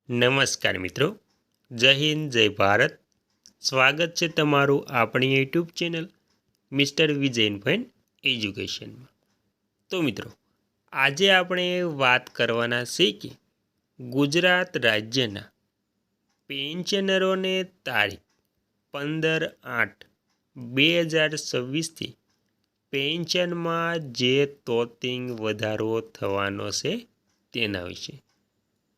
નમસ્કાર મિત્રો, જય હિન્દ, જય ભારત. સ્વાગત છે તમારું આપણી YouTube channel mister Vijayan fine એજ્યુકેશનમાં. તો મિત્રો, આજે આપણે વાત કરવાના છે કે ગુજરાત રાજ્યના પેન્શનરોને તારીખ 15/8/2026થી પેન્શનમાં જે તોતિંગ વધારો થવાનો છે તેના વિશે.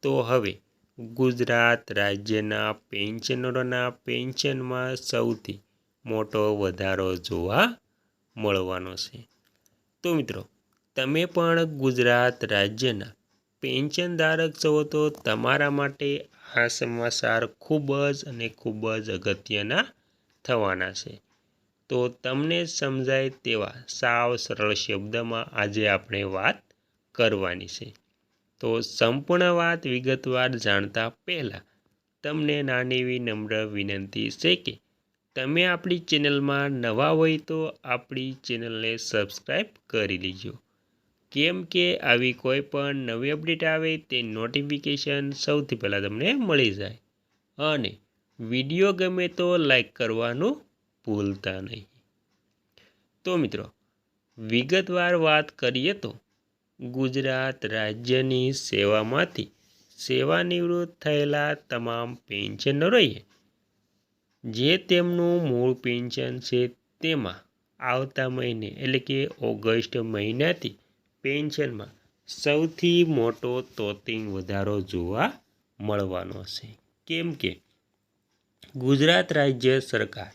તો હવે ગુજરાત રાજ્યના પેન્શનરોના પેન્શનમાં સૌથી મોટો વધારો જોવા મળવાનો છે. તો મિત્રો, તમે પણ ગુજરાત રાજ્યના પેન્શનધારક છો તો તમારા માટે આ સમાચાર ખૂબ જ અગત્યના થવાના છે. તો તમને સમજાય તેવા સાવ સરળ શબ્દમાં આજે આપણે વાત કરવાની છે. તો સંપૂર્ણ વાત વિગતવાર જાણતા પહેલાં તમને નાની એવી નમ્ર વિનંતી છે કે તમે આપણી ચેનલમાં નવા હોય તો આપણી ચેનલને સબસ્ક્રાઈબ કરી લેજો, કેમ કે આવી કોઈ પણ નવી અપડેટ આવે તે નોટિફિકેશન સૌથી પહેલાં તમને મળી જાય. અને વિડીયો ગમે તો લાઈક કરવાનું ભૂલતા નહીં. તો મિત્રો, વિગતવાર વાત કરીએ તો ગુજરાત રાજ્યની સેવામાંથી સેવાનિવૃત્ત થયેલા તમામ પેન્શનરોએ જે તેમનું મૂળ પેન્શન છે તેમાં આવતા મહિને એટલે કે ઓગસ્ટ મહિનાથી પેન્શનમાં સૌથી મોટો તોતિંગ વધારો જોવા મળવાનો છે. કેમ કે ગુજરાત રાજ્ય સરકાર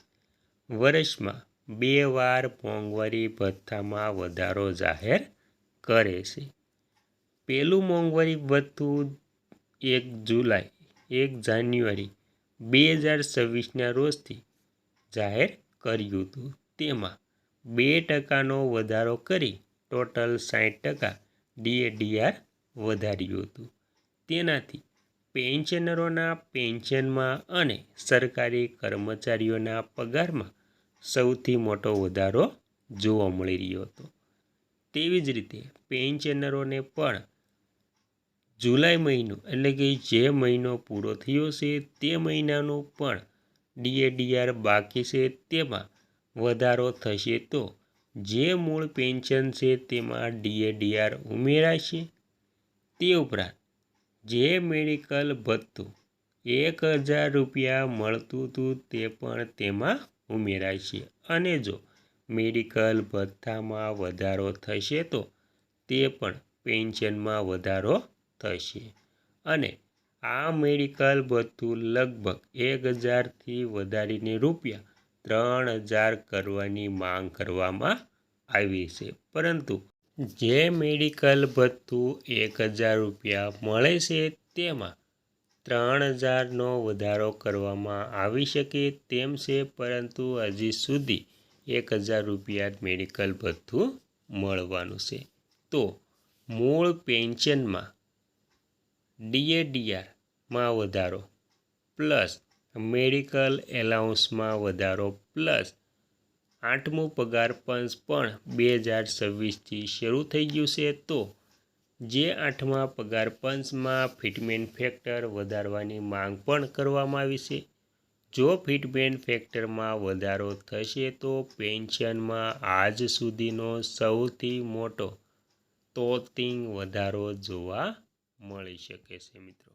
વર્ષમાં 2 વાર મોંઘવારી ભથ્થામાં વધારો જાહેર કરે છે. પહેલું મોંઘવારી ભથ્થું 1 જાન્યુઆરી 2026ના રોજથી જાહેર કર્યું હતું. તેમાં 2% વધારો કરી ટોટલ 60% DAR વધાર્યું હતું. તેનાથી પેન્શનરોના પેન્શનમાં અને સરકારી કર્મચારીઓના પગારમાં સૌથી મોટો વધારો જોવા મળી રહ્યો હતો. તેવી જ રીતે પેન્શનરોને પણ જુલાઈ મહિનો એટલે કે જે મહિનો પૂરો થયો છે તે મહિનાનું પણ DAR બાકી છે તેમાં વધારો થશે. તો જે મૂળ પેન્શન છે તેમાં DAR ઉમેરાશે. તે ઉપરાંત જે મેડિકલ ભથ્થું 1000 રૂપિયા મળતું હતું તે પણ તેમાં ઉમેરાશે. અને જો મેડિકલ ભથ્થામાં વધારો થશે તો તે પણ પેન્શનમાં વધારો થશે. અને આ મેડિકલ ભથ્થું લગભગ 1000થી વધારીને ₹3000 કરવાની માંગ કરવામાં આવી છે. પરંતુ જે મેડિકલ ભથ્થું 1000 રૂપિયા મળે છે તેમાં 3000નો વધારો કરવામાં આવી શકે તેમ છે, પરંતુ હજી સુધી 1000 રૂપિયા મેડિકલ ભથ્થું મળવાનું છે. તો મૂળ પેન્શનમાં DARમાં વધારો પ્લસ મેડિકલ એલાઉન્સમાં વધારો પ્લસ 8મું પગાર પંચ પણ 2026થી શરૂ થઈ ગયું છે. તો જે 8મા પગાર પંચમાં ફિટમેન્ટ ફેક્ટર વધારવાની માંગ પણ કરવામાં આવી છે. જો ફિટમેન્ટ ફેક્ટરમાં વધારો થશે તો પેન્શનમાં આજ સુધીનો સૌથી મોટો તોતિંગ વધારો જોવા મળી શકે છે મિત્રો.